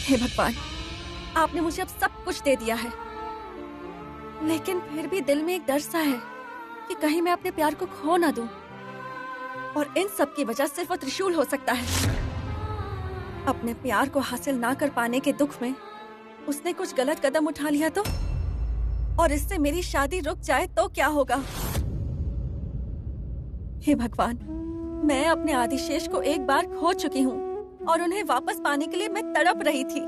हे भगवान, आपने मुझे अब सब कुछ दे दिया है, लेकिन फिर भी दिल में एक डर सा है कि कहीं मैं अपने प्यार को खो ना दूं। और इन सब की वजह सिर्फ वो त्रिशूल हो सकता है। अपने प्यार को हासिल ना कर पाने के दुख में उसने कुछ गलत कदम उठा लिया तो, और इससे मेरी शादी रुक जाए तो क्या होगा? हे भगवान, मैं अपने आदिशेष को एक बार खो चुकी हूँ और उन्हें वापस पाने के लिए मैं तड़प रही थी,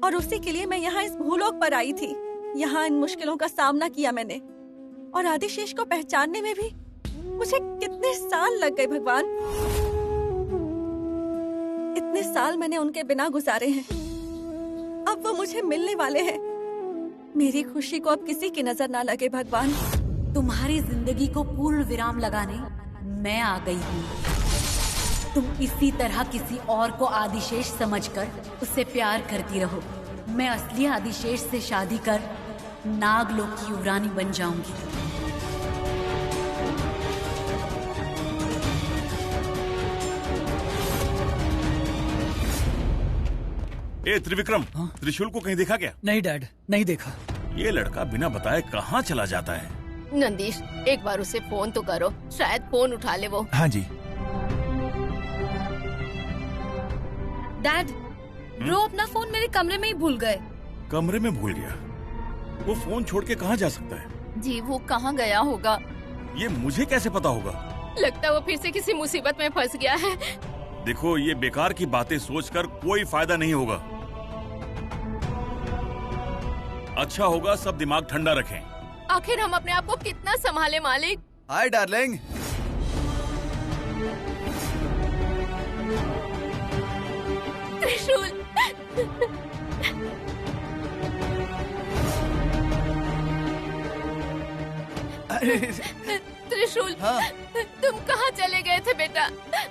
और उसी के लिए मैं यहाँ इस भूलोक पर आई थी। यहाँ इन मुश्किलों का सामना किया मैंने, और आदिशेष को पहचानने में भी मुझे कितने साल लग गए भगवान। इतने साल मैंने उनके बिना गुजारे हैं, अब वो मुझे मिलने वाले हैं। मेरी खुशी को अब किसी की नजर ना लगे भगवान। तुम्हारी जिंदगी को पूर्ण विराम लगाने मैं आ गई हूँ। तुम इसी तरह किसी और को आदिशेष समझकर उससे प्यार करती रहो। मैं असली आदिशेष से शादी कर नागलोक की युवरानी बन जाऊंगी। ए त्रिविक्रम, त्रिशूल को कहीं देखा क्या? नहीं डैड, नहीं देखा। ये लड़का बिना बताए कहाँ चला जाता है? नंदीश, एक बार उसे फोन तो करो, शायद फोन उठा ले वो। हाँ जी। डैड, ब्रो अपना फोन मेरे कमरे में ही भूल गए। कमरे में भूल गया? वो फोन छोड़ के कहाँ जा सकता है? जी, वो कहाँ गया होगा? ये मुझे कैसे पता होगा? लगता है वो फिर से किसी मुसीबत में फंस गया है। देखो, ये बेकार की बातें सोचकर कोई फायदा नहीं होगा। अच्छा होगा सब दिमाग ठंडा रखें। आखिर हम अपने आप को कितना संभाले मालिक? Hi darling. त्रिशूल, त्रिशूल, हाँ? तुम कहाँ चले गए थे बेटा?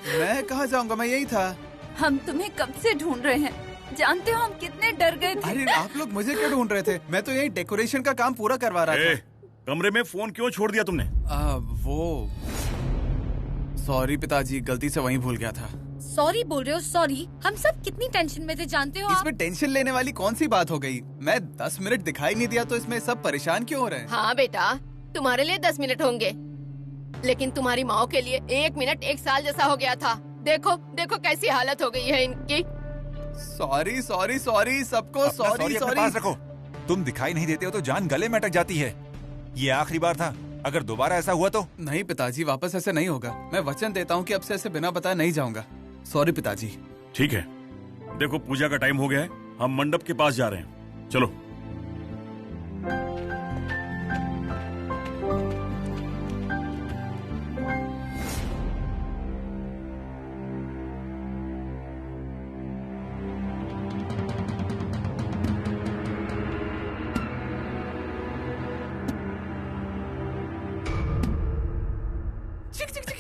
मैं कहाँ जाऊंगा, मैं यही था। हम तुम्हें कब से ढूंढ रहे हैं, जानते हो हम कितने डर गए थे। अरे आप लोग मुझे क्यों ढूंढ रहे थे? मैं तो यही डेकोरेशन का काम पूरा करवा रहा था। कमरे में फोन क्यों छोड़ दिया तुमने? वो सॉरी पिताजी, गलती से वहीं भूल गया था। सॉरी बोल रहे हो? सॉरी? हम सब कितनी टेंशन में थे जानते हो आप? इसमें टेंशन लेने वाली कौन सी बात हो गई? मैं 10 मिनट दिखाई नहीं दिया तो इसमें सब परेशान क्यों हो रहे हैं? हाँ बेटा, तुम्हारे लिए 10 मिनट होंगे, लेकिन तुम्हारी माँ के लिए 1 मिनट 1 साल जैसा हो गया था। देखो देखो कैसी हालत हो गई है इनकी। सॉरी सॉरी सॉरी सबको, सॉरी अपने पास रखो। तुम दिखाई नहीं देते हो तो जान गले में अटक जाती है। ये आखिरी बार था, अगर दोबारा ऐसा हुआ तो? नहीं पिताजी, वापस ऐसे नहीं होगा। मैं वचन देता हूँ कि अब से ऐसे बिना बताए नहीं जाऊंगा। सॉरी पिताजी। ठीक है, देखो पूजा का टाइम हो गया है, हम मंडप के पास जा रहे हैं, चलो।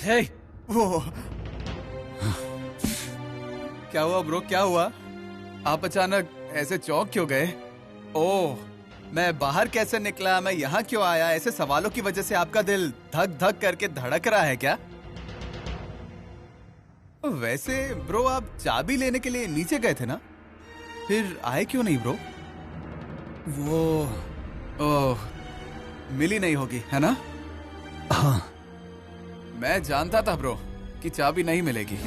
हे, वो क्या हुआ ब्रो, क्या हुआ? आप अचानक ऐसे चौंक क्यों गए? ओह, मैं बाहर कैसे निकला, मैं यहाँ क्यों आया? ऐसे सवालों की वजह से आपका दिल धक धक करके धड़क रहा है क्या? वैसे ब्रो, आप चाबी लेने के लिए नीचे गए थे ना, फिर आए क्यों नहीं ब्रो? ओह, मिली नहीं होगी है ना? हाँ। मैं जानता था ब्रो कि चाबी नहीं मिलेगी।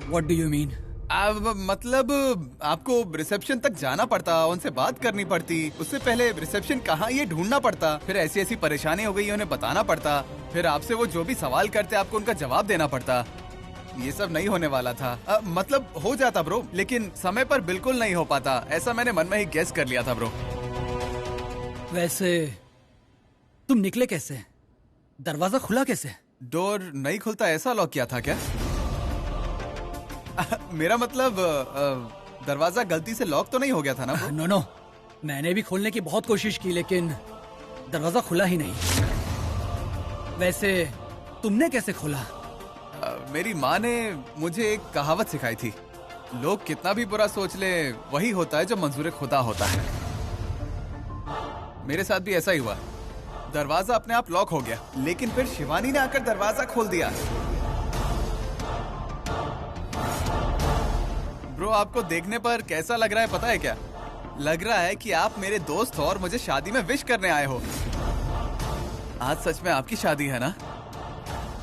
What do you mean? मतलब आपको रिसेप्शन तक जाना पड़ता, उनसे बात करनी पड़ती, उससे पहले रिसेप्शन कहाँ ये ढूंढना पड़ता, फिर ऐसी ऐसी परेशानी हो गई उन्हें बताना पड़ता, फिर आपसे वो जो भी सवाल करते आपको उनका जवाब देना पड़ता। ये सब नहीं होने वाला था। मतलब हो जाता ब्रो, लेकिन समय पर बिल्कुल नहीं हो पाता, ऐसा मैंने मन में ही गेस कर लिया था ब्रो। वैसे तुम निकले कैसे? दरवाजा खुला कैसे? डोर नहीं खुलता ऐसा लॉक किया था क्या? मेरा मतलब दरवाजा गलती से लॉक तो नहीं हो गया था ना? नो नो, मैंने भी खोलने की बहुत कोशिश की लेकिन दरवाजा खुला ही नहीं। वैसे तुमने कैसे खोला? मेरी माँ ने मुझे एक कहावत सिखाई थी, लोग कितना भी बुरा सोच ले वही होता है जो मंजूर खुदा होता है। मेरे साथ भी ऐसा ही हुआ, दरवाजा अपने आप लॉक हो गया, लेकिन फिर शिवानी ने आकर दरवाजा खोल दिया। ब्रो आपको देखने पर कैसा लग रहा है पता है क्या? लग रहा है कि आप मेरे दोस्त हो और मुझे शादी में विश करने आए हो। आज सच में आपकी शादी है ना?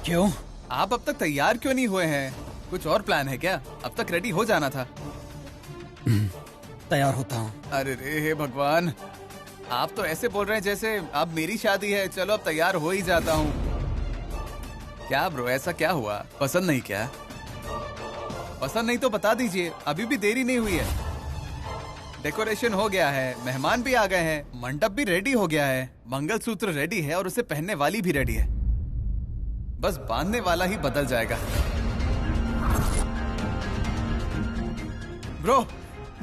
क्यों? आप अब तक तैयार क्यों नहीं हुए हैं? कुछ और प्लान है क्या? अब तक रेडी हो जाना था। तैयार होता हूँ। अरे रे हे भगवान, आप तो ऐसे बोल रहे हैं जैसे अब मेरी शादी है। चलो अब तैयार हो ही जाता हूँ। क्या ब्रो ऐसा क्या हुआ? पसंद नहीं क्या? पसंद नहीं तो बता दीजिए, अभी भी देरी नहीं हुई है। डेकोरेशन हो गया है, मेहमान भी आ गए हैं, मंडप भी रेडी हो गया है, मंगलसूत्र रेडी है और उसे पहनने वाली भी रेडी है। बस बांधने वाला ही बदल जाएगा। ब्रो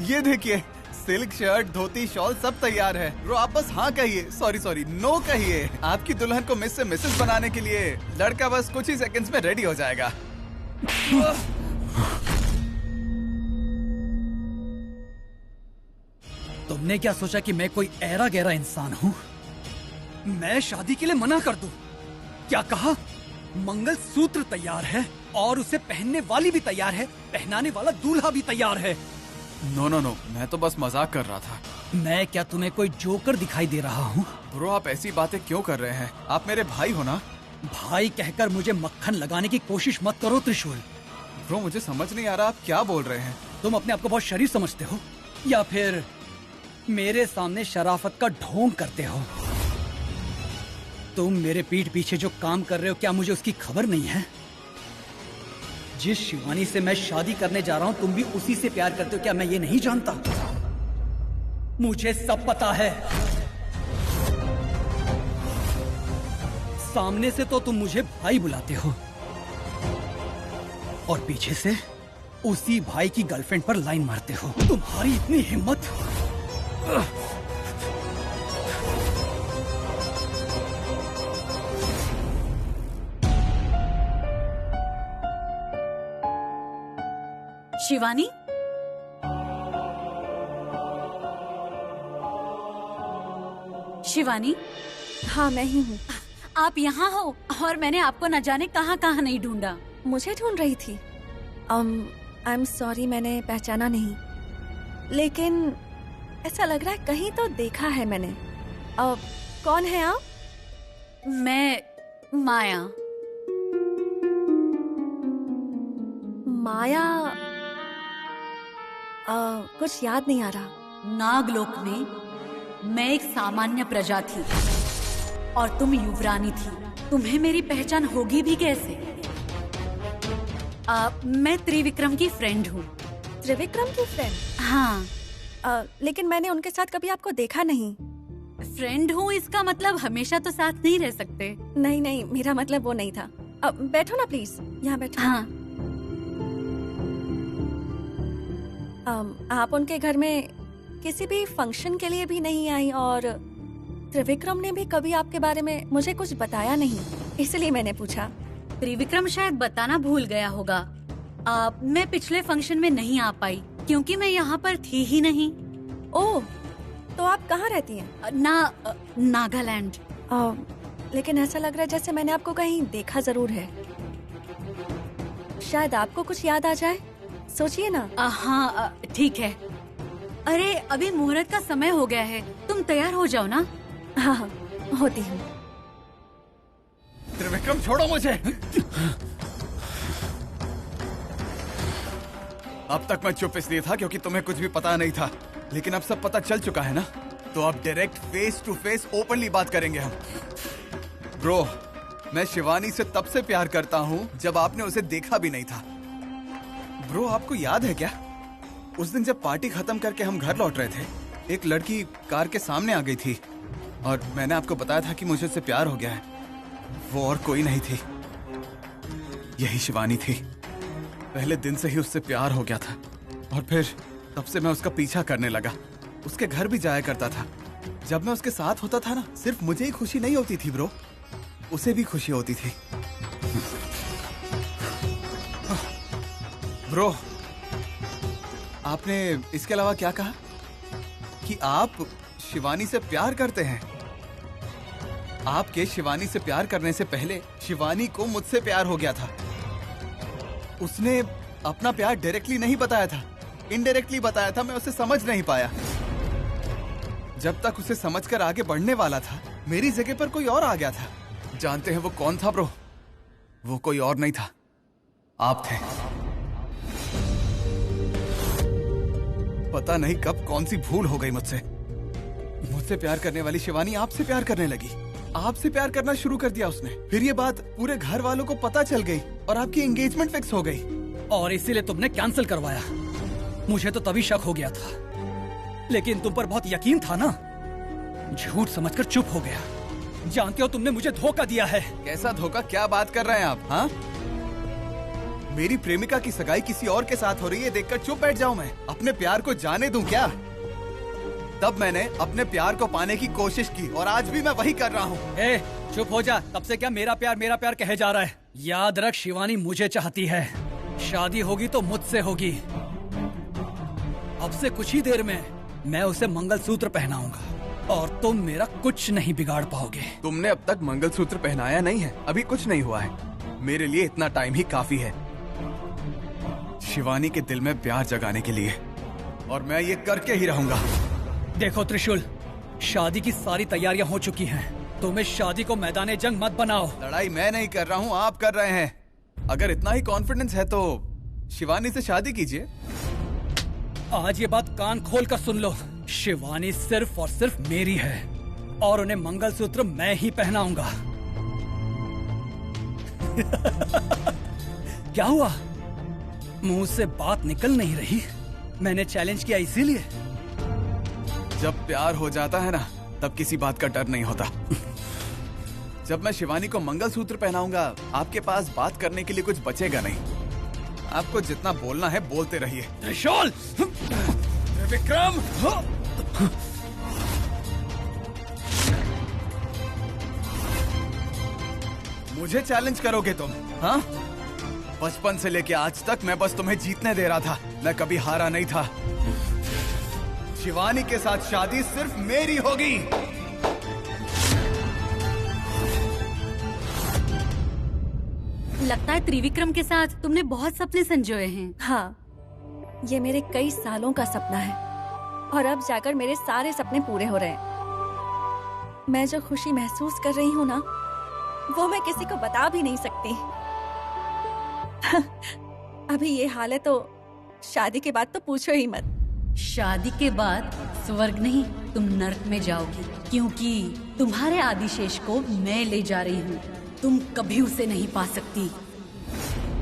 ये देखिए, सिल्क शर्ट, धोती, शॉल सब तैयार है। ब्रो आप बस हाँ कहिए, सॉरी नो कहिए। आपकी दुल्हन को मिस से मिसेस बनाने के लिए लड़का बस कुछ ही सेकंड्स में रेडी हो जाएगा। तुमने क्या सोचा कि मैं कोई ऐरा गहरा इंसान हूँ? मैं शादी के लिए मना कर दूं? क्या कहा? मंगलसूत्र तैयार है और उसे पहनने वाली भी तैयार है, पहनाने वाला दूल्हा भी तैयार है। नो, मैं तो बस मजाक कर रहा था। मैं क्या तुम्हें कोई जोकर दिखाई दे रहा हूँ? ब्रो आप ऐसी बातें क्यों कर रहे हैं? आप मेरे भाई हो ना? भाई कहकर मुझे मक्खन लगाने की कोशिश मत करो त्रिशूल। ब्रो मुझे समझ नहीं आ रहा आप क्या बोल रहे हैं। तुम अपने आप को बहुत शरीफ समझते हो या फिर मेरे सामने शराफत का ढोंग करते हो? तुम मेरे पीठ पीछे जो काम कर रहे हो, क्या मुझे उसकी खबर नहीं है? जिस शिवानी से मैं शादी करने जा रहा हूं, तुम भी उसी से प्यार करते हो, क्या मैं ये नहीं जानता? मुझे सब पता है। सामने से तो तुम मुझे भाई बुलाते हो और पीछे से उसी भाई की गर्लफ्रेंड पर लाइन मारते हो। तुम्हारी इतनी हिम्मत! शिवानी, शिवानी, हाँ मैं ही हूँ। आप यहाँ हो और मैंने आपको न जाने कहाँ कहाँ नहीं ढूंढा। मुझे ढूंढ रही थी। आई एम सॉरी, मैंने पहचाना नहीं, लेकिन ऐसा लग रहा है कहीं तो देखा है मैंने। कौन है आप? मैं माया। माया? कुछ याद नहीं आ रहा। नागलोक में मैं एक सामान्य प्रजा थी और तुम युवरानी थी। तुम्हें मेरी पहचान होगी भी कैसे? मैं त्रिविक्रम की फ्रेंड हूँ। त्रिविक्रम की फ्रेंड? हाँ। लेकिन मैंने उनके साथ कभी आपको देखा नहीं। फ्रेंड हूँ इसका मतलब हमेशा तो साथ नहीं रह सकते। नहीं, मेरा मतलब वो नहीं था। बैठो ना प्लीज, यहाँ बैठो। हाँ। आप उनके घर में किसी भी फंक्शन के लिए भी नहीं आई और त्रिविक्रम ने भी कभी आपके बारे में मुझे कुछ बताया नहीं, इसलिए मैंने पूछा। त्रिविक्रम शायद बताना भूल गया होगा। मैं पिछले फंक्शन में नहीं आ पाई क्योंकि मैं यहाँ पर थी ही नहीं। ओह, तो आप कहाँ रहती हैं? नागालैंड। लेकिन ऐसा लग रहा है जैसे मैंने आपको कहीं देखा जरूर है। शायद आपको कुछ याद आ जाए, सोचिए ना। हाँ ठीक है। अरे अभी मुहूर्त का समय हो गया है, तुम तैयार हो जाओ ना। हाँ, होती हूँ। त्रिविक्रम छोड़ो मुझे। अब तक मैं चुप इसलिए था क्योंकि तुम्हें कुछ भी पता नहीं था, लेकिन अब सब पता चल चुका है ना, तो अब direct face to face openly बात करेंगे हम। ब्रो, मैं शिवानी से तब से प्यार करता हूँ जब आपने उसे देखा भी नहीं था। ब्रो आपको याद है क्या, उस दिन जब पार्टी खत्म करके हम घर लौट रहे थे, एक लड़की कार के सामने आ गई थी और मैंने आपको बताया था कि मुझे उससे प्यार हो गया है। वो और कोई नहीं थी, यही शिवानी थी। पहले दिन से ही उससे प्यार हो गया था और फिर तब से मैं उसका पीछा करने लगा। उसके घर भी जाया करता था। जब मैं उसके साथ होता था ना, सिर्फ मुझे ही खुशी नहीं होती थी ब्रो, उसे भी खुशी होती थी। ब्रो, आपने इसके अलावा क्या कहा कि आप शिवानी से प्यार करते हैं? आपके शिवानी से प्यार करने से पहले शिवानी को मुझसे प्यार हो गया था। उसने अपना प्यार डायरेक्टली नहीं बताया था, इनडायरेक्टली बताया था, मैं उसे समझ नहीं पाया। जब तक उसे समझकर आगे बढ़ने वाला था, मेरी जगह पर कोई और आ गया था। जानते हैं वो कौन था ब्रो? वो कोई और नहीं था, आप थे। पता नहीं कब कौन सी भूल हो गई मुझसे। मुझसे प्यार करने वाली शिवानी आपसे प्यार करने लगी, आपसे प्यार करना शुरू कर दिया उसने। फिर ये बात पूरे घर वालों को पता चल गई और आपकी एंगेजमेंट फिक्स हो गई। और इसीलिए तुमने कैंसिल करवाया। मुझे तो तभी शक हो गया था, लेकिन तुम पर बहुत यकीन था ना, झूठ समझकर चुप हो गया। जानते हो तुमने मुझे धोखा दिया है। कैसा धोखा? क्या बात कर रहे हैं आप? हाँ, मेरी प्रेमिका की सगाई किसी और के साथ हो रही है देखकर चुप बैठ जाऊं मैं? अपने प्यार को जाने दूं क्या? तब मैंने अपने प्यार को पाने की कोशिश की और आज भी मैं वही कर रहा हूँ। चुप हो जा। तब से क्या मेरा प्यार कहे जा रहा है? याद रख, शिवानी मुझे चाहती है। शादी होगी तो मुझसे होगी। अब से कुछ ही देर में मैं उसे मंगलसूत्र पहनाऊंगा और तुम मेरा कुछ नहीं बिगाड़ पाओगे। तुमने अब तक मंगलसूत्र पहनाया नहीं है, अभी कुछ नहीं हुआ है। मेरे लिए इतना टाइम ही काफी है शिवानी के दिल में प्यार जगाने के लिए, और मैं ये करके ही रहूंगा। देखो त्रिशूल, शादी की सारी तैयारियां हो चुकी हैं। तुम इस शादी को मैदाने जंग मत बनाओ। लड़ाई मैं नहीं कर रहा हूँ, आप कर रहे हैं। अगर इतना ही कॉन्फिडेंस है तो शिवानी से शादी कीजिए। आज ये बात कान खोल कर सुन लो, शिवानी सिर्फ और सिर्फ मेरी है और उन्हें मंगलसूत्र मैं ही पहनाऊंगा। क्या हुआ? मुंह से बात निकल नहीं रही? मैंने चैलेंज किया इसीलिए। जब प्यार हो जाता है ना, तब किसी बात का डर नहीं होता। जब मैं शिवानी को मंगलसूत्र पहनाऊंगा, आपके पास बात करने के लिए कुछ बचेगा नहीं। आपको जितना बोलना है बोलते रहिए। त्रिशूल! विक्रम! मुझे चैलेंज करोगे तुम? हाँ, बचपन से लेके आज तक मैं बस तुम्हें जीतने दे रहा था, मैं कभी हारा नहीं था। शिवानी के साथ शादी सिर्फ मेरी होगी। लगता है त्रिविक्रम के साथ तुमने बहुत सपने संजोए हैं। हाँ, ये मेरे कई सालों का सपना है और अब जाकर मेरे सारे सपने पूरे हो रहे हैं। मैं जो खुशी महसूस कर रही हूँ ना, वो मैं किसी को बता भी नहीं सकती। अभी ये हाल है तो शादी के बाद तो पूछो ही मत। शादी के बाद स्वर्ग नहीं, तुम नर्क में जाओगी, क्योंकि तुम्हारे आदिशेष को मैं ले जा रही हूँ। तुम कभी उसे नहीं पा सकती।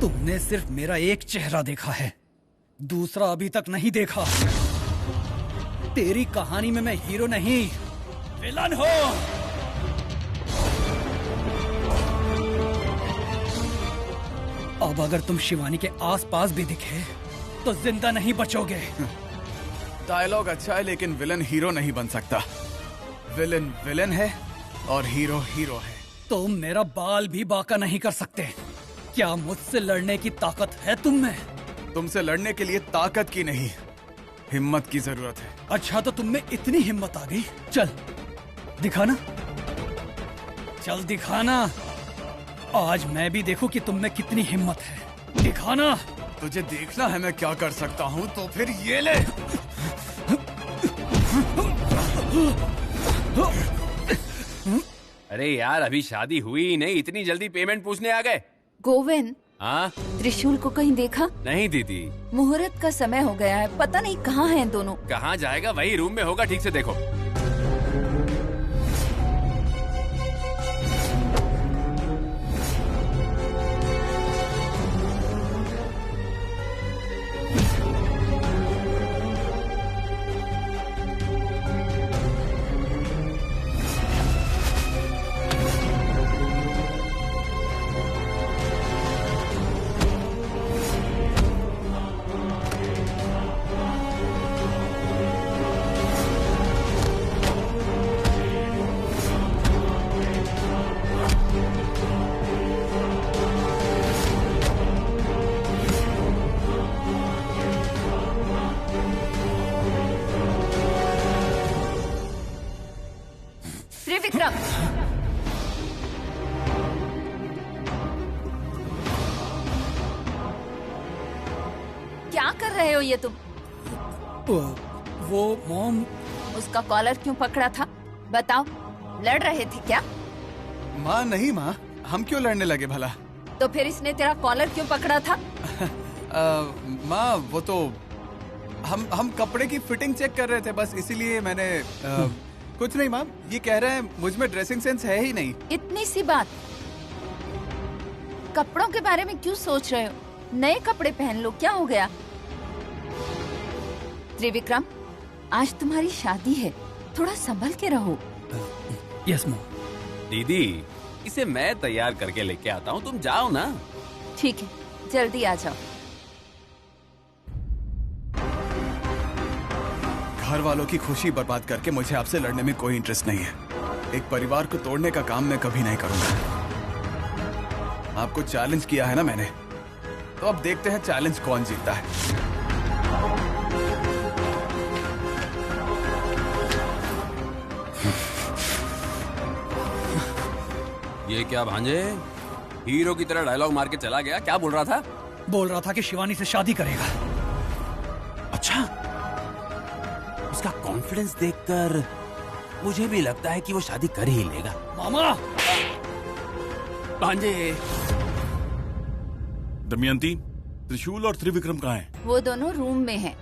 तुमने सिर्फ मेरा एक चेहरा देखा है, दूसरा अभी तक नहीं देखा। तेरी कहानी में मैं हीरो नहीं, विलन हूँ। अब अगर तुम शिवानी के आसपास भी दिखे तो जिंदा नहीं बचोगे। डायलॉग अच्छा है, लेकिन विलन हीरो नहीं बन सकता। विलन विलन है और हीरो हीरो है। तुम मेरा बाल भी बांका नहीं कर सकते। क्या मुझसे लड़ने की ताकत है तुम में? तुमसे लड़ने के लिए ताकत की नहीं, हिम्मत की जरूरत है। अच्छा, तो तुम में इतनी हिम्मत आ गई? चल दिखाना, चल दिखाना। आज मैं भी देखूं कि तुम में कितनी हिम्मत है। दिखाना। तुझे देखना है मैं क्या कर सकता हूँ, तो फिर ये ले। अरे यार, अभी शादी हुई ही नहीं, इतनी जल्दी पेमेंट पूछने आ गए? गोविंद, हाँ? त्रिशूल को कहीं देखा? नहीं दीदी। मुहूर्त का समय हो गया है, पता नहीं कहाँ हैं दोनों। कहाँ जाएगा? वही रूम में होगा, ठीक से देखो। त्रिविक्रम, क्या कर रहे हो ये तुम? वो मॉम, उसका कॉलर क्यों पकड़ा था? बताओ, लड़ रहे थे क्या? माँ नहीं माँ, हम क्यों लड़ने लगे भला? तो फिर इसने तेरा कॉलर क्यों पकड़ा था? माँ वो तो हम कपड़े की फिटिंग चेक कर रहे थे, बस इसीलिए मैंने कुछ नहीं माँ, ये कह रहे हैं मुझ में ड्रेसिंग सेंस है ही नहीं। इतनी सी बात, कपड़ों के बारे में क्यों सोच रहे हो? नए कपड़े पहन लो, क्या हो गया? त्रिविक्रम, आज तुम्हारी शादी है, थोड़ा संभल के रहो। Yes mom. दीदी, इसे मैं तैयार करके लेके आता हूँ, तुम जाओ ना। ठीक है, जल्दी आ जाओ। घर वालों की खुशी बर्बाद करके मुझे आपसे लड़ने में कोई इंटरेस्ट नहीं है। एक परिवार को तोड़ने का काम मैं कभी नहीं करूंगा। आपको चैलेंज किया है ना मैंने, तो अब देखते हैं चैलेंज कौन जीतता है। ये क्या भांजे, हीरो की तरह डायलॉग मार के चला गया? क्या बोल रहा था? बोल रहा था कि शिवानी से शादी करेगा। अच्छा, उसका कॉन्फिडेंस देखकर मुझे भी लगता है कि वो शादी कर ही लेगा। मामा! भांजे, दमयंती, त्रिशूल और त्रिविक्रम कहाँ हैं? वो दोनों रूम में हैं।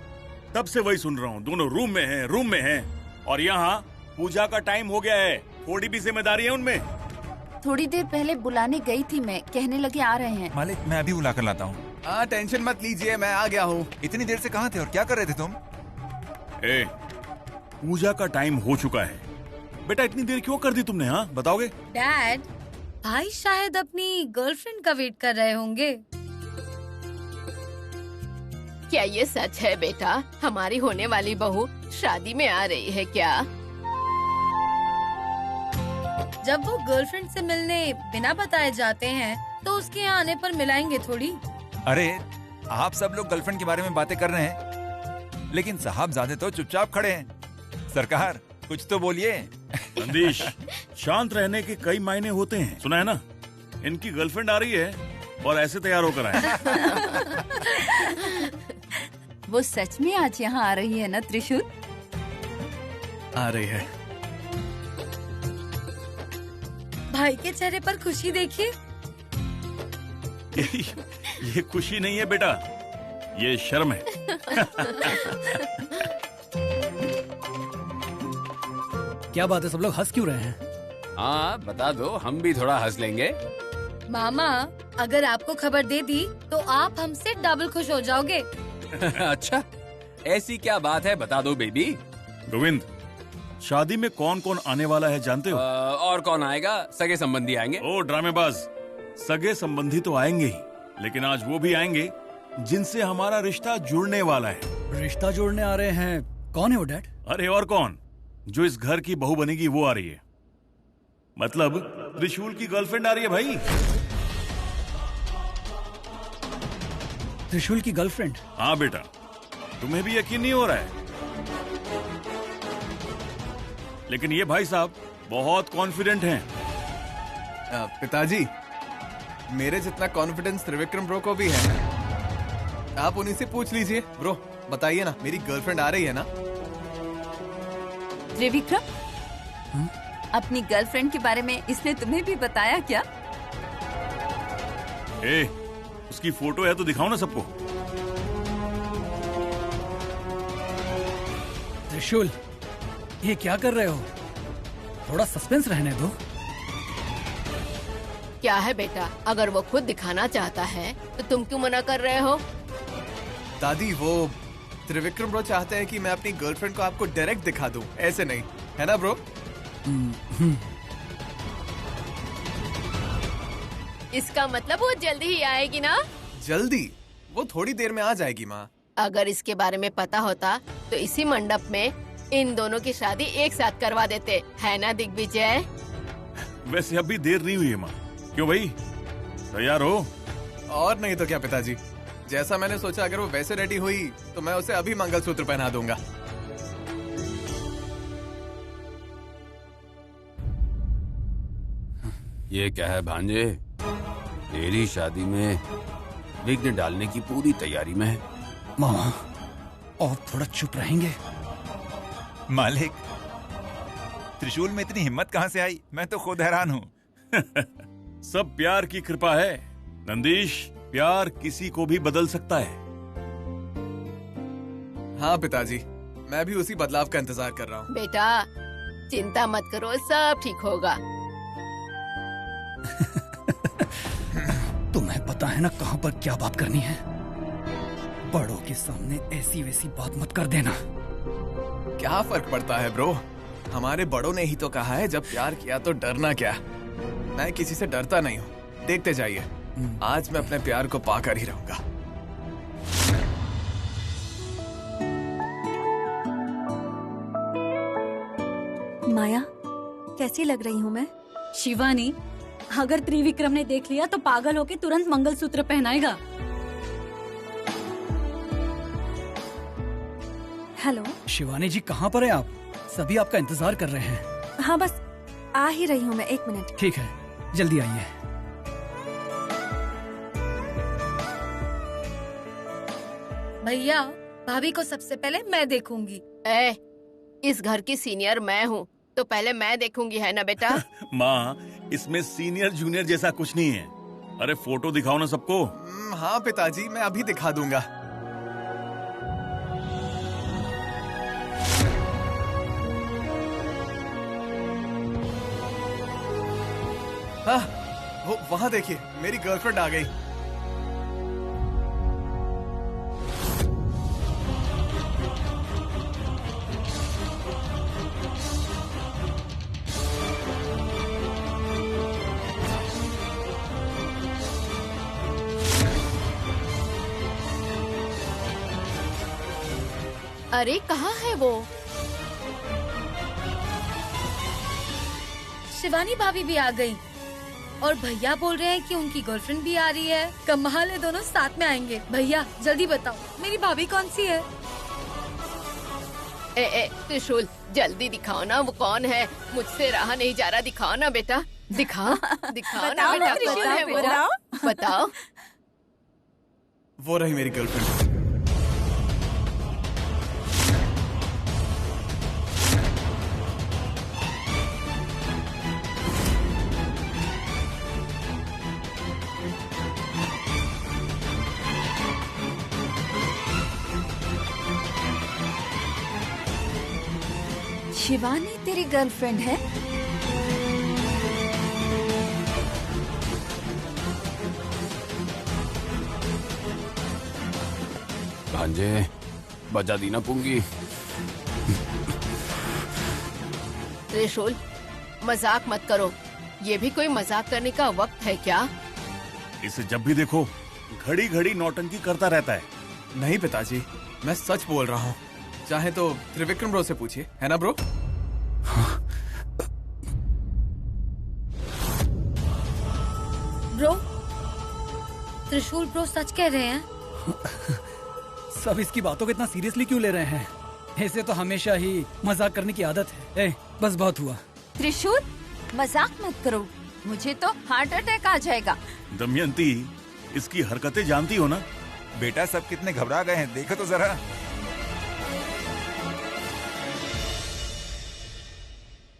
तब से वही सुन रहा हूँ, दोनों रूम में हैं, रूम में हैं। और यहाँ पूजा का टाइम हो गया है, थोड़ी भी जिम्मेदारी है उनमें। थोड़ी देर पहले बुलाने गई थी मैं, कहने लगे आ रहे हैं। मालिक, मैं अभी बुला कर लाता हूँ। हाँ, टेंशन मत लीजिए, मैं आ गया हूँ। इतनी देर से कहाँ थे और क्या कर रहे थे तुम? ए, पूजा का टाइम हो चुका है। बेटा इतनी देर क्यों कर दी तुमने? हाँ बताओगे? डैड, भाई शायद अपनी गर्लफ्रेंड का वेट कर रहे होंगे। क्या ये सच है बेटा? हमारी होने वाली बहू शादी में आ रही है क्या? जब वो गर्लफ्रेंड से मिलने बिना बताए जाते हैं तो उसके यहाँ आने पर मिलाएंगे थोड़ी। अरे, आप सब लोग गर्लफ्रेंड के बारे में बातें कर रहे हैं, लेकिन साहबजादे तो चुपचाप खड़े हैं। सरकार, कुछ तो बोलिए। संदेश, शांत रहने के कई मायने होते हैं, सुना है ना? इनकी गर्लफ्रेंड आ रही है और ऐसे तैयार होकर आए। वो सच में आज यहाँ आ रही है ना त्रिशूल? आ रही है। भाई के चेहरे पर खुशी देखिए। ये खुशी नहीं है बेटा, ये शर्म है। क्या बात है, सब लोग हंस क्यों रहे हैं? हाँ बता दो, हम भी थोड़ा हंस लेंगे। मामा, अगर आपको खबर दे दी तो आप हमसे डबल खुश हो जाओगे। अच्छा, ऐसी क्या बात है, बता दो बेबी। गोविंद, शादी में कौन कौन आने वाला है जानते हो? और कौन आएगा? सगे संबंधी आएंगे। ओ ड्रामेबाज, सगे संबंधी तो आएंगे ही, लेकिन आज वो भी आएंगे जिनसे हमारा रिश्ता जुड़ने वाला है। रिश्ता जोड़ने आ रहे हैं? कौन है वो डैड? अरे और कौन, जो इस घर की बहू बनेगी वो आ रही है। मतलब त्रिशूल की गर्लफ्रेंड आ रही है भाई। त्रिशूल की गर्लफ्रेंड? हाँ बेटा, तुम्हें भी यकीन नहीं हो रहा है, लेकिन ये भाई साहब बहुत कॉन्फिडेंट हैं। पिताजी, मेरे जितना कॉन्फिडेंस त्रिविक्रम ब्रो को भी है। आप उन्हीं से पूछ लीजिए। ब्रो बताइए ना, मेरी गर्लफ्रेंड आ रही है ना? त्रिविक्रम, अपनी गर्लफ्रेंड के बारे में इसने तुम्हें भी बताया क्या? ए, उसकी फोटो है तो दिखाओ ना सबको। त्रिशूल, ये क्या कर रहे हो? थोड़ा सस्पेंस रहने दो। क्या है बेटा, अगर वो खुद दिखाना चाहता है तो तुम क्यों मना कर रहे हो? दादी, वो त्रिविक्रम ब्रो चाहते हैं कि मैं अपनी गर्लफ्रेंड को आपको डायरेक्ट दिखा दूं, ऐसे नहीं, है ना ब्रो? इसका मतलब वो जल्दी ही आएगी ना? जल्दी? वो थोड़ी देर में आ जाएगी माँ। अगर इसके बारे में पता होता तो इसी मंडप में इन दोनों की शादी एक साथ करवा देते, है ना दिग्विजय? वैसे अभी देर नहीं हुई है माँ। क्यों भाई, तैयार हो? और नहीं तो क्या पिताजी, जैसा मैंने सोचा, अगर वो वैसे रेडी हुई तो मैं उसे अभी मंगलसूत्र पहना दूंगा। ये क्या है भांजे, तेरी शादी में विघ्न डालने की पूरी तैयारी में है। मामा, और थोड़ा चुप रहेंगे? मालिक, त्रिशूल में इतनी हिम्मत कहाँ से आई? मैं तो खुद हैरान हूँ। सब प्यार की कृपा है नंदीश। प्यार किसी को भी बदल सकता है। हाँ पिताजी, मैं भी उसी बदलाव का इंतजार कर रहा हूँ। बेटा चिंता मत करो, सब ठीक होगा। तुम्हें पता है ना कहाँ पर क्या बात करनी है। बड़ों के सामने ऐसी वैसी बात मत कर देना। क्या फर्क पड़ता है ब्रो? हमारे बड़ों ने ही तो कहा है जब प्यार किया तो डरना क्या। मैं किसी से डरता नहीं हूँ। देखते जाइए, आज मैं अपने प्यार को पाकर ही रहूंगा। माया, कैसी लग रही हूँ मैं? शिवानी, अगर त्रिविक्रम ने देख लिया तो पागल होके तुरंत मंगलसूत्र पहनाएगा। हेलो शिवानी जी, कहाँ पर हैं आप? सभी आपका इंतजार कर रहे हैं। हाँ बस आ ही रही हूँ मैं, 1 मिनट। ठीक है, जल्दी आइए। भैया, भाभी को सबसे पहले मैं देखूंगी। इस घर की सीनियर मैं हूँ, तो पहले मैं देखूंगी, है ना बेटा? माँ, इसमें सीनियर जूनियर जैसा कुछ नहीं है। अरे फोटो दिखाओ ना सबको। हाँ पिताजी, मैं अभी दिखा दूंगा। हाँ, वो वहाँ देखिए, मेरी गर्लफ्रेंड आ गई। अरे कहाँ है वो? शिवानी भाभी भी आ गई और भैया बोल रहे हैं कि उनकी गर्लफ्रेंड भी आ रही है। कमाल है, दोनों साथ में आएंगे। भैया जल्दी बताओ, मेरी भाभी कौन सी है? त्रिशूल, जल्दी दिखाओ ना, वो कौन है? मुझसे रहा नहीं जा रहा, दिखाओ ना बेटा, दिखाओ दिखाओ ना बेटा, कौन है वो? बताओ। वो रही मेरी गर्लफ्रेंड। शिवानी तेरी गर्लफ्रेंड है? भांजे, बजा दी ना पुंगी। त्रिशूल, मजाक मत करो, ये भी कोई मजाक करने का वक्त है क्या? इसे जब भी देखो घड़ी घड़ी नौटंकी करता रहता है। नहीं पिताजी, मैं सच बोल रहा हूँ। चाहे तो त्रिविक्रम ब्रो से पूछिए, है ना ब्रो? ब्रो, त्रिशूल ब्रो सच कह रहे हैं। सब इसकी बातों को इतना सीरियसली क्यों ले रहे हैं? ऐसे तो हमेशा ही मजाक करने की आदत है। बस बहुत हुआ। त्रिशूल, मजाक मत करो, मुझे तो हार्ट अटैक आ जाएगा। दमयंती, इसकी हरकतें जानती हो ना? बेटा, सब कितने घबरा गए हैं, देखो तो जरा।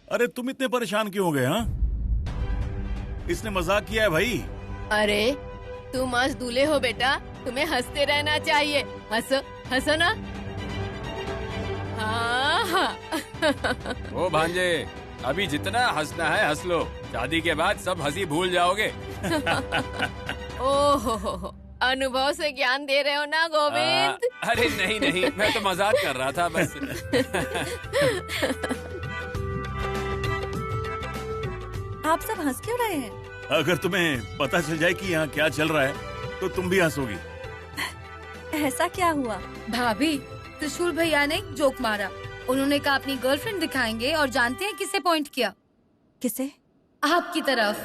अरे तुम इतने परेशान क्यों हो गए? हाँ, इसने मजाक किया है भाई। अरे तुम आज दूल्हे हो बेटा, तुम्हें हंसते रहना चाहिए। हंसो हंसो ना। हाँ। ओ भांजे, अभी जितना हंसना है हंस लो, शादी के बाद सब हंसी भूल जाओगे। ओहो, अनुभव से ज्ञान दे रहे हो ना गोविंद? अरे नहीं नहीं, मैं तो मजाक कर रहा था बस। आप सब हंस क्यों रहे हैं? अगर तुम्हें पता चल जाए कि यहाँ क्या चल रहा है तो तुम भी हंसोगी। ऐसा क्या हुआ? भाभी, त्रिशूल भैया ने एक जोक मारा। उन्होंने कहा अपनी गर्लफ्रेंड दिखाएंगे और जानते हैं किसे पॉइंट किया? किसे? आपकी तरफ।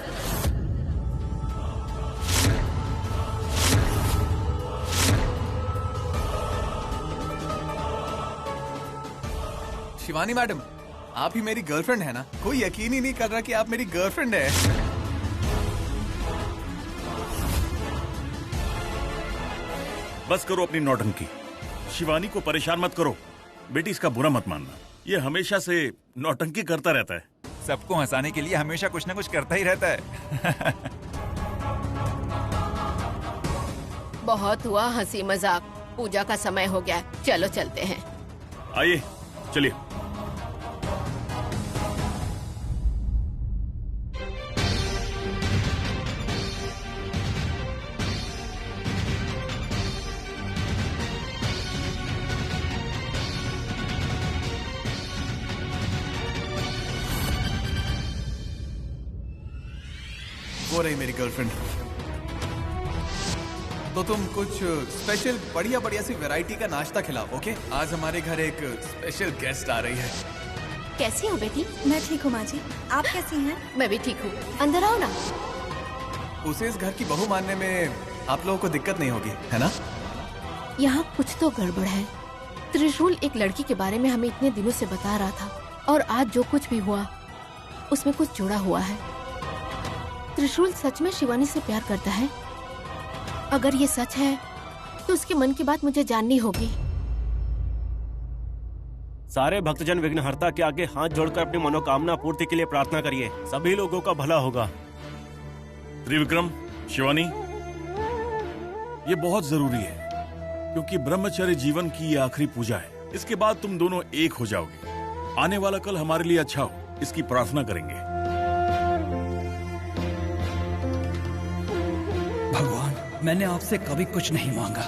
शिवानी मैडम, आप ही मेरी गर्लफ्रेंड है ना? कोई यकीन ही नहीं कर रहा कि आप मेरी गर्लफ्रेंड है। बस करो अपनी नौटंकी। शिवानी को परेशान मत करो। बेटी, इसका बुरा मत मानना, ये हमेशा से नौटंकी करता रहता है। सबको हंसाने के लिए हमेशा कुछ ना कुछ करता ही रहता है। बहुत हुआ हंसी मजाक, पूजा का समय हो गया है, चलो चलते हैं। आइए, चलिए। वो रही मेरी गर्लफ्रेंड। तो तुम कुछ स्पेशल बढ़िया बढ़िया सी वैरायटी का नाश्ता खिलाओ, ओके? आज हमारे घर एक स्पेशल गेस्ट आ रही है। कैसी हो बेटी? मैं ठीक हूँ माँ जी, आप कैसी हैं? मैं भी ठीक हूँ, अंदर आओ ना। उसे इस घर की बहू मानने में आप लोगों को दिक्कत नहीं होगी, है ना? यहाँ कुछ तो गड़बड़ है। त्रिशूल एक लड़की के बारे में हमें इतने दिनों से बता रहा था, और आज जो कुछ भी हुआ उसमें कुछ जुड़ा हुआ है। त्रिशूल सच में शिवानी से प्यार करता है? अगर ये सच है तो उसके मन की बात मुझे जाननी होगी। सारे भक्तजन विघ्नहर्ता के आगे हाथ जोड़कर अपनी मनोकामना पूर्ति के लिए प्रार्थना करिए, सभी लोगों का भला होगा। त्रिविक्रम, शिवानी, ये बहुत जरूरी है क्योंकि ब्रह्मचर्य जीवन की ये आखिरी पूजा है। इसके बाद तुम दोनों एक हो जाओगे। आने वाला कल हमारे लिए अच्छा हो, इसकी प्रार्थना करेंगे। भगवान, मैंने आपसे कभी कुछ नहीं मांगा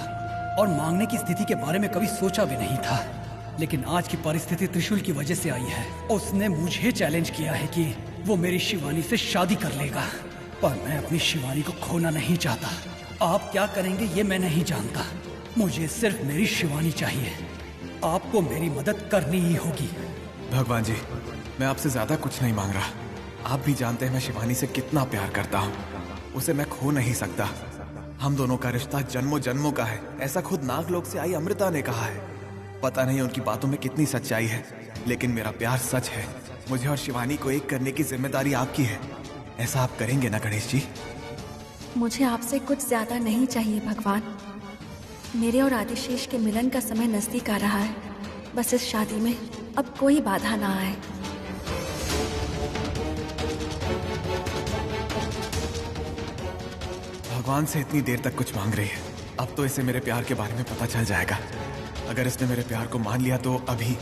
और मांगने की स्थिति के बारे में कभी सोचा भी नहीं था, लेकिन आज की परिस्थिति त्रिशूल की वजह से आई है। उसने मुझे चैलेंज किया है कि वो मेरी शिवानी से शादी कर लेगा, पर मैं अपनी शिवानी को खोना नहीं चाहता। आप क्या करेंगे ये मैं नहीं जानता, मुझे सिर्फ मेरी शिवानी चाहिए। आपको मेरी मदद करनी ही होगी। भगवान जी, मैं आपसे ज्यादा कुछ नहीं मांग रहा। आप भी जानते हैं मैं शिवानी से कितना प्यार करता हूँ, उसे मैं खो नहीं सकता। हम दोनों का रिश्ता जन्मों जन्मों का है, ऐसा खुद नागलोक से आई अमृता ने कहा है। पता नहीं उनकी बातों में कितनी सच्चाई है, लेकिन मेरा प्यार सच है। मुझे और शिवानी को एक करने की जिम्मेदारी आपकी है। ऐसा आप करेंगे ना गणेश जी? मुझे आपसे कुछ ज्यादा नहीं चाहिए भगवान। मेरे और आदिशेष के मिलन का समय नजदीक आ रहा है। बस इस शादी में अब कोई बाधा ना आए। भगवान से इतनी देर तक कुछ मांग रही है, अब तो इसे मेरे प्यार के बारे में पता चल जाएगा। अगर इसने मेरे प्यार को मान लिया तो अभी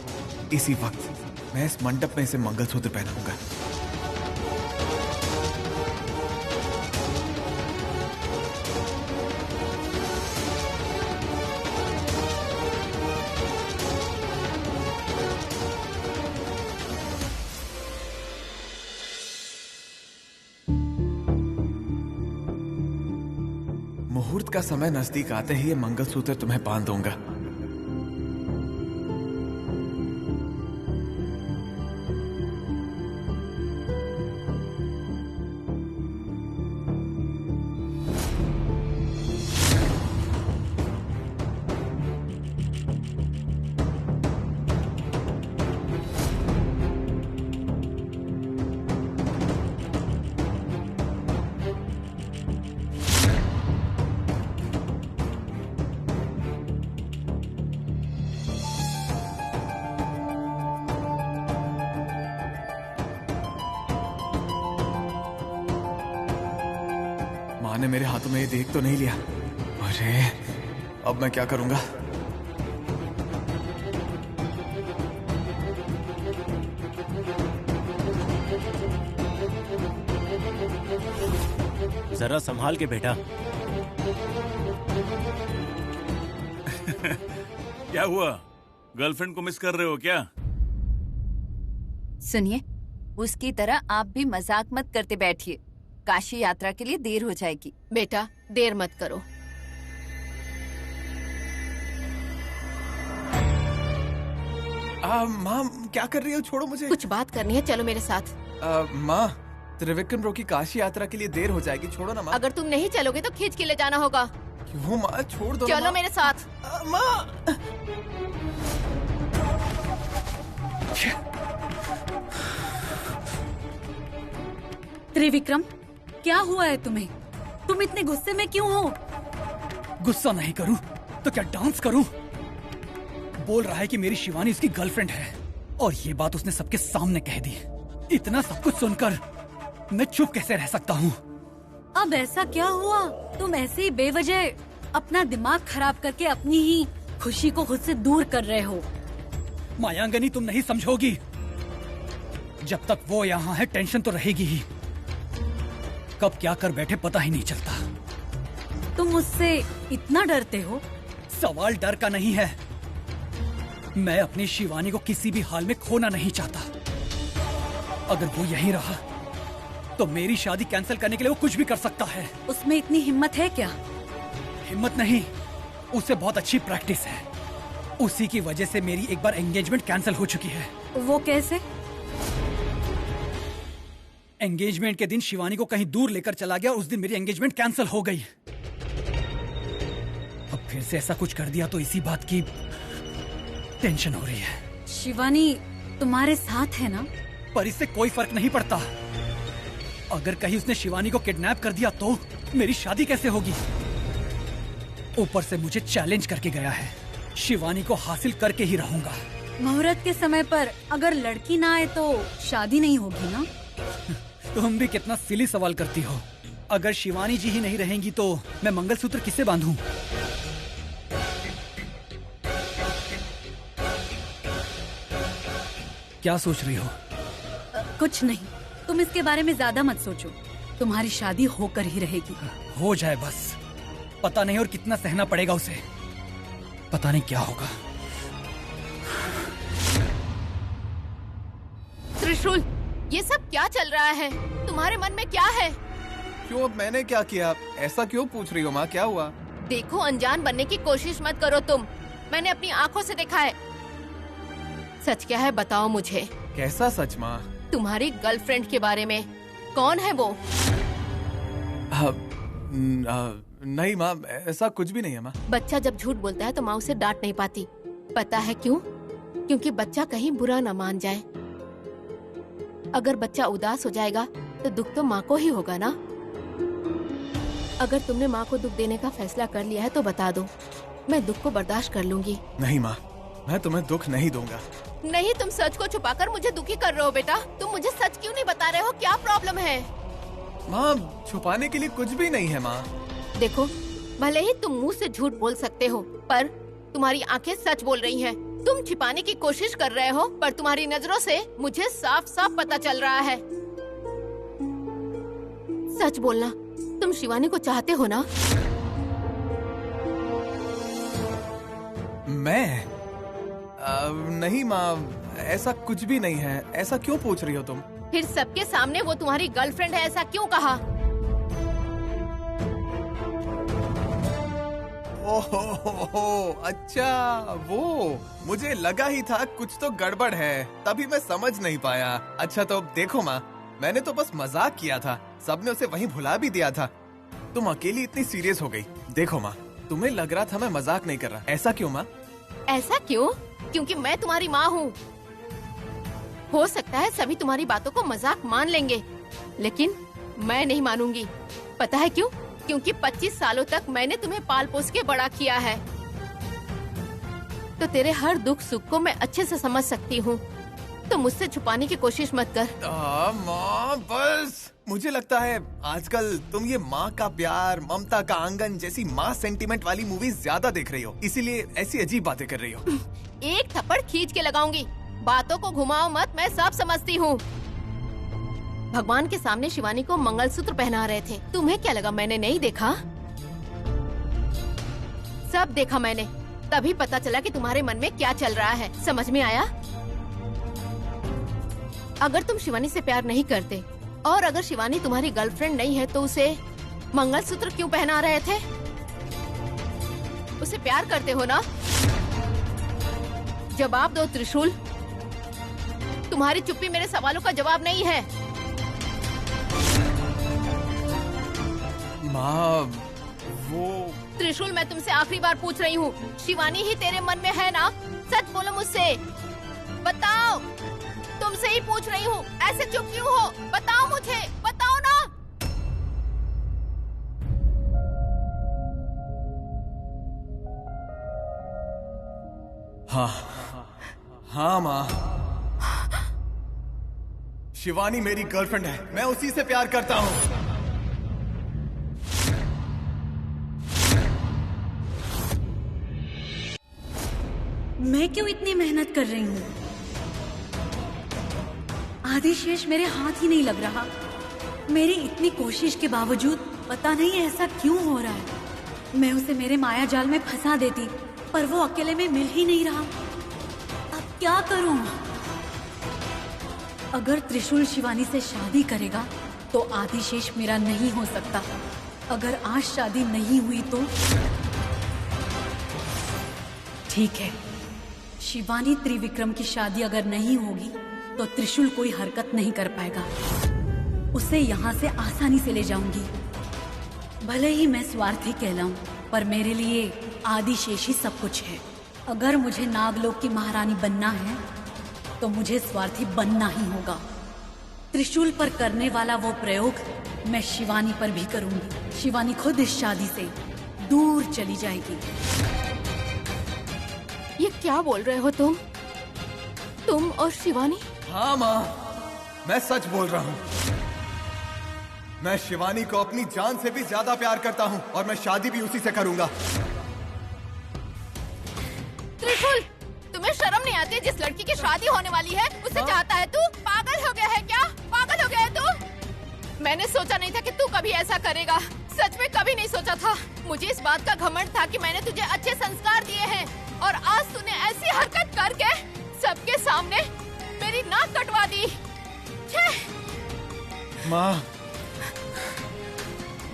इसी वक्त मैं इस मंडप में इसे मंगलसूत्र पहनाऊंगा। मुहूर्त का समय नजदीक आते ही ये मंगलसूत्र तुम्हें बांध दूंगा। माँ ने मेरे हाथों में ये देख तो नहीं लिया। अरे अब मैं क्या करूंगा? जरा संभाल के बेटा। क्या हुआ? गर्लफ्रेंड को मिस कर रहे हो क्या? सुनिए, उसकी तरह आप भी मजाक मत करते बैठिए। काशी यात्रा के लिए देर हो जाएगी। बेटा, देर मत करो। माँ क्या कर रही हो? छोड़ो मुझे। कुछ बात करनी है, चलो मेरे साथ। माँ, त्रिविक्रम ब्रो की काशी यात्रा के लिए देर हो जाएगी, छोड़ो ना माँ। अगर तुम नहीं चलोगे तो खींच के ले जाना होगा। क्यों माँ? छोड़ दो ना चलो माँ। मेरे साथ। माँ त्रिविक्रम, क्या हुआ है तुम्हें? तुम इतने गुस्से में क्यों हो? गुस्सा नहीं करूं तो क्या डांस करूं? बोल रहा है कि मेरी शिवानी उसकी गर्लफ्रेंड है और ये बात उसने सबके सामने कह दी। इतना सब कुछ सुनकर मैं चुप कैसे रह सकता हूँ? अब ऐसा क्या हुआ? तुम ऐसे ही बेवजह अपना दिमाग खराब करके अपनी ही खुशी को खुद से दूर कर रहे हो। मायांगनी, तुम नहीं समझोगी। जब तक वो यहाँ है टेंशन तो रहेगी ही। कब क्या कर बैठे पता ही नहीं चलता। तुम मुझसे इतना डरते हो? सवाल डर का नहीं है। मैं अपनी शिवानी को किसी भी हाल में खोना नहीं चाहता। अगर वो यहीं रहा तो मेरी शादी कैंसिल करने के लिए वो कुछ भी कर सकता है। उसमें इतनी हिम्मत है क्या? हिम्मत नहीं, उसे बहुत अच्छी प्रैक्टिस है। उसी की वजह से मेरी एक बार एंगेजमेंट कैंसिल हो चुकी है। वो कैसे? एंगेजमेंट के दिन शिवानी को कहीं दूर लेकर चला गया, उस दिन मेरी एंगेजमेंट कैंसिल हो गई। अब फिर से ऐसा कुछ कर दिया तो इसी बात की टेंशन हो रही है। शिवानी तुम्हारे साथ है ना? पर इससे कोई फर्क नहीं पड़ता। अगर कहीं उसने शिवानी को किडनैप कर दिया तो मेरी शादी कैसे होगी? ऊपर से मुझे चैलेंज करके गया है। शिवानी को हासिल करके ही रहूंगा। मुहूर्त के समय पर अगर लड़की ना आए तो शादी नहीं होगी ना? तुम भी कितना सिली सवाल करती हो। अगर शिवानी जी ही नहीं रहेंगी तो मैं मंगलसूत्र किससे बांधूं? क्या सोच रही हो? कुछ नहीं, तुम इसके बारे में ज्यादा मत सोचो। तुम्हारी शादी होकर ही रहेगी। हो जाए बस। पता नहीं और कितना सहना पड़ेगा उसे। पता नहीं क्या होगा। त्रिशूल, ये सब क्या चल रहा है? तुम्हारे मन में क्या है? क्यों? अब मैंने क्या किया? ऐसा क्यों पूछ रही हो माँ? क्या हुआ? देखो, अनजान बनने की कोशिश मत करो तुम। मैंने अपनी आंखों से देखा है। सच क्या है बताओ मुझे। कैसा सच माँ? तुम्हारी गर्लफ्रेंड के बारे में। कौन है वो? नहीं माँ, ऐसा कुछ भी नहीं है माँ। बच्चा जब झूठ बोलता है तो माँ उसे डांट नहीं पाती। पता है क्यों? क्योंकि बच्चा कहीं बुरा न मान जाए। अगर बच्चा उदास हो जाएगा तो दुख तो माँ को ही होगा ना। अगर तुमने माँ को दुख देने का फैसला कर लिया है तो बता दो, मैं दुख को बर्दाश्त कर लूंगी। नहीं माँ, मैं तुम्हें दुख नहीं दूंगा। नहीं, तुम सच को छुपाकर मुझे दुखी कर रहे हो बेटा। तुम मुझे सच क्यों नहीं बता रहे हो? क्या प्रॉब्लम है? माँ, छुपाने के लिए कुछ भी नहीं है माँ। देखो, भले ही तुम मुंह से झूठ बोल सकते हो, पर तुम्हारी आंखें सच बोल रही हैं। तुम छिपाने की कोशिश कर रहे हो, पर तुम्हारी नजरों से मुझे साफ साफ पता चल रहा है। सच बोलना, तुम शिवानी को चाहते हो ना? मैं? नहीं माँ, ऐसा कुछ भी नहीं है। ऐसा क्यों पूछ रही हो तुम? फिर सबके सामने वो तुम्हारी गर्लफ्रेंड है ऐसा क्यों कहा? ओहो, अच्छा वो। मुझे लगा ही था कुछ तो गड़बड़ है, तभी मैं समझ नहीं पाया। अच्छा तो देखो माँ, मैंने तो बस मजाक किया था। सबने उसे वहीं भुला भी दिया था। तुम अकेली इतनी सीरियस हो गई। देखो माँ, तुम्हें लग रहा था मैं मजाक नहीं कर रहा। ऐसा क्यों माँ? ऐसा क्यों? क्योंकि मैं तुम्हारी माँ हूँ। हो सकता है सभी तुम्हारी बातों को मजाक मान लेंगे, लेकिन मैं नहीं मानूंगी। पता है क्यों? क्योंकि 25 सालों तक मैंने तुम्हें पाल पोस के बड़ा किया है, तो तेरे हर दुख सुख को मैं अच्छे से समझ सकती हूँ। तो मुझसे छुपाने की कोशिश मत कर। माँ बस, मुझे लगता है आजकल तुम ये माँ का प्यार, ममता का आंगन जैसी माँ सेंटीमेंट वाली मूवीज ज्यादा देख रही हो, इसीलिए ऐसी अजीब बातें कर रही हो। एक थप्पड़ खींच के लगाऊंगी। बातों को घुमाओ मत, मैं सब समझती हूँ। भगवान के सामने शिवानी को मंगलसूत्र पहना रहे थे। तुम्हें क्या लगा मैंने नहीं देखा? सब देखा मैंने, तभी पता चला कि तुम्हारे मन में क्या चल रहा है। समझ में आया? अगर तुम शिवानी से प्यार नहीं करते और अगर शिवानी तुम्हारी गर्लफ्रेंड नहीं है तो उसे मंगलसूत्र क्यों पहना रहे थे? उसे प्यार करते हो ना? जवाब दो त्रिशूल। तुम्हारी चुप्पी मेरे सवालों का जवाब नहीं है। माँ वो त्रिशूल, मैं तुमसे आखिरी बार पूछ रही हूँ, शिवानी ही तेरे मन में है ना? सच बोलो मुझसे, बताओ। तुमसे ही पूछ रही हूँ, ऐसे चुप क्यों हो? बताओ मुझे, बताओ ना। हाँ हाँ माँ, शिवानी मेरी गर्लफ्रेंड है, मैं उसी से प्यार करता हूँ। मैं क्यों इतनी मेहनत कर रही हूँ? आदिशेष मेरे हाथ ही नहीं लग रहा। मेरी इतनी कोशिश के बावजूद पता नहीं ऐसा क्यों हो रहा है। मैं उसे मेरे माया जाल में फंसा देती, पर वो अकेले में मिल ही नहीं रहा। अब क्या करूं? अगर त्रिशूल शिवानी से शादी करेगा तो आदिशेष मेरा नहीं हो सकता। अगर आज शादी नहीं हुई तो ठीक है, शिवानी त्रिविक्रम की शादी अगर नहीं होगी तो त्रिशूल कोई हरकत नहीं कर पाएगा। उसे यहाँ से आसानी से ले जाऊंगी। भले ही मैं स्वार्थी कहलाऊं, पर मेरे लिए आदिशेष ही सब कुछ है। अगर मुझे नागलोक की महारानी बनना है तो मुझे स्वार्थी बनना ही होगा। त्रिशूल पर करने वाला वो प्रयोग मैं शिवानी पर भी करूंगी। शिवानी खुद इस शादी से दूर चली जाएगी। ये क्या बोल रहे हो तुम और शिवानी? हाँ माँ, मैं सच बोल रहा हूँ। मैं शिवानी को अपनी जान से भी ज्यादा प्यार करता हूँ और मैं शादी भी उसी से करूंगा। त्रिशूल, तुम्हें शर्म नहीं आती? जिस लड़की की शादी होने वाली है उसे चाहता है तू? पागल हो गया है क्या? पागल हो गया है तू? मैंने सोचा नहीं था कि तू कभी ऐसा करेगा। सच में कभी नहीं सोचा था। मुझे इस बात का घमंड था कि मैंने तुझे अच्छे संस्कार दिए हैं और आज तूने ऐसी हरकत करके सबके सामने मेरी नाक कटवा दी। माँ,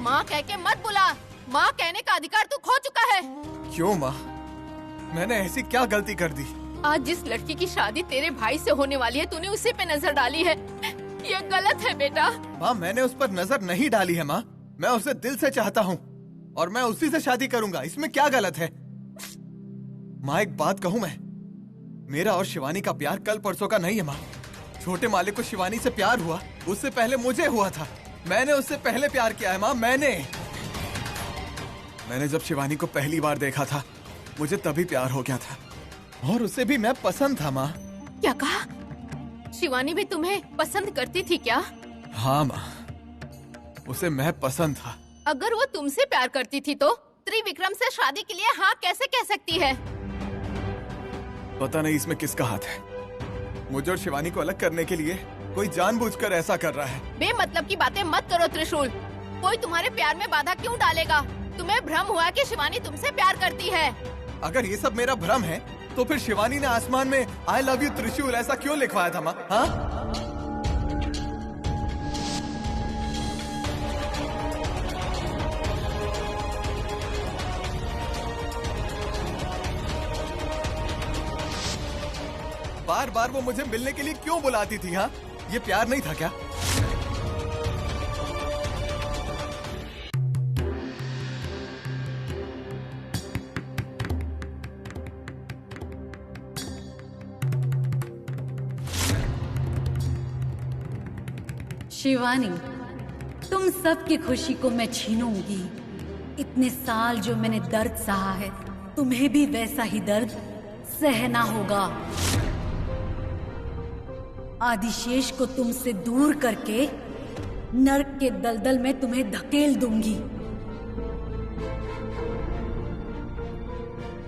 माँ कह के मत बुला। माँ कहने का अधिकार तू खो चुका है। क्यों माँ? मैंने ऐसी क्या गलती कर दी? आज जिस लड़की की शादी तेरे भाई से होने वाली है तूने उसी पे नजर डाली है। ये गलत है बेटा। माँ, मैंने उस पर नजर नहीं डाली है माँ। मैं उसे दिल से चाहता हूँ और मैं उसी से शादी करूंगा। इसमें क्या गलत है? माँ, एक बात कहूँ मैं, मेरा और शिवानी का प्यार कल परसों का नहीं है माँ। छोटे मालिक को शिवानी से प्यार हुआ, उससे पहले मुझे हुआ था। मैंने उससे पहले प्यार किया है माँ। मैंने जब शिवानी को पहली बार देखा था मुझे तभी प्यार हो गया था और उसे भी मैं पसंद था माँ। क्या कहा? शिवानी भी तुम्हें पसंद करती थी क्या? हाँ माँ, उसे मैं पसंद था। अगर वो तुमसे प्यार करती थी तो त्रिविक्रम से शादी के लिए हाँ कैसे कह सकती है? पता नहीं इसमें किसका हाथ है। मुझे और शिवानी को अलग करने के लिए कोई जानबूझकर ऐसा कर रहा है। बेमतलब की बातें मत करो त्रिशूल। कोई तुम्हारे प्यार में बाधा क्यों डालेगा? तुम्हें भ्रम हुआ कि शिवानी तुमसे प्यार करती है। अगर ये सब मेरा भ्रम है तो फिर शिवानी ने आसमान में आई लव यू त्रिशूल ऐसा क्यों लिखवाया था माँ? हाँ? बार बार वो मुझे मिलने के लिए क्यों बुलाती थी? हाँ, ये प्यार नहीं था क्या? शिवानी, तुम सबकी खुशी को मैं छीनूंगी। इतने साल जो मैंने दर्द सहा है, तुम्हें भी वैसा ही दर्द सहना होगा। आदिशेष को तुमसे दूर करके नर्क के दलदल में तुम्हें धकेल दूंगी।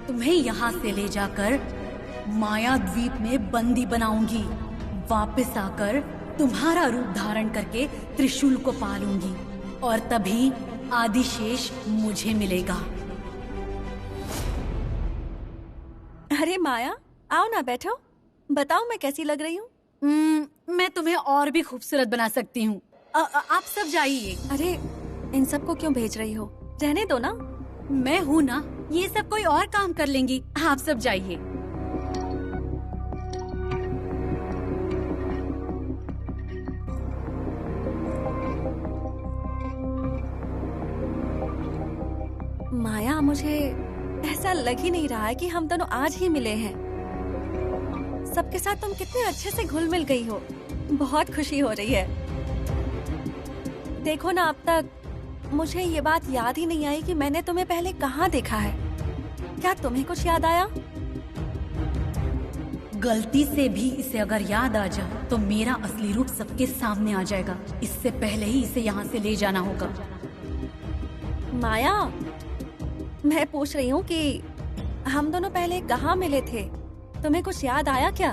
तुम्हें यहाँ से ले जाकर माया द्वीप में बंदी बनाऊंगी। वापस आकर तुम्हारा रूप धारण करके त्रिशूल को पालूंगी और तभी आदिशेष मुझे मिलेगा। अरे माया, आओ ना, बैठो। बताओ मैं कैसी लग रही हूँ? मैं तुम्हें और भी खूबसूरत बना सकती हूँ। आप सब जाइए। अरे इन सब को क्यों भेज रही हो? रहने दो ना। मैं हूँ ना, ये सब कोई और काम कर लेंगी। आप सब जाइए। माया, मुझे ऐसा लग ही नहीं रहा है कि हम दोनों आज ही मिले हैं। सबके साथ तुम कितने अच्छे से घुल मिल गई हो। बहुत खुशी हो रही है। देखो ना, अब तक मुझे ये बात याद ही नहीं आई कि मैंने तुम्हें पहले कहाँ देखा है। क्या तुम्हें कुछ याद आया? गलती से भी इसे अगर याद आ जाए तो मेरा असली रूप सबके सामने आ जाएगा। इससे पहले ही इसे यहाँ से ले जाना होगा। माया, मैं पूछ रही हूँ कि हम दोनों पहले कहाँ मिले थे? तुम्हें कुछ याद आया क्या?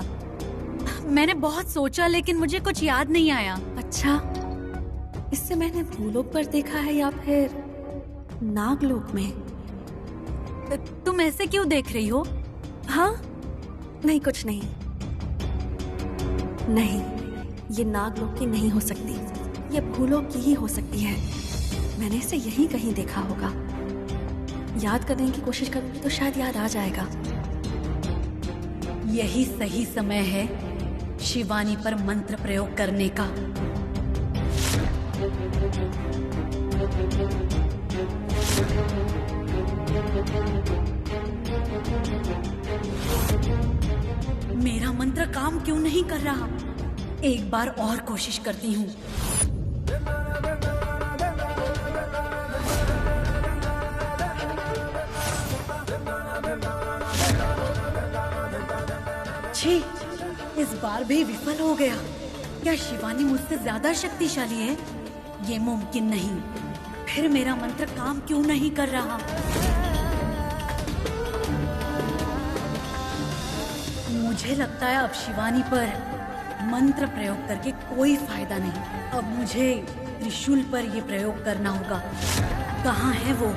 मैंने बहुत सोचा लेकिन मुझे कुछ याद नहीं आया। अच्छा, इससे मैंने भूलोक पर देखा है या फिर नागलोक में? तुम ऐसे क्यों देख रही हो? हाँ, नहीं कुछ नहीं। नहीं, ये नागलोक की नहीं हो सकती, ये भूलोक की ही हो सकती है। मैंने इसे यहीं कहीं देखा होगा। याद करने की कोशिश करूंगी तो शायद याद आ जाएगा। यही सही समय है शिवानी पर मंत्र प्रयोग करने का। मेरा मंत्र काम क्यों नहीं कर रहा? एक बार और कोशिश करती हूँ। छी, इस बार भी विफल हो गया। क्या शिवानी मुझसे ज्यादा शक्तिशाली है? ये मुमकिन नहीं। फिर मेरा मंत्र काम क्यों नहीं कर रहा? मुझे लगता है अब शिवानी पर मंत्र प्रयोग करके कोई फायदा नहीं। अब मुझे त्रिशूल पर ये प्रयोग करना होगा। कहाँ है वो?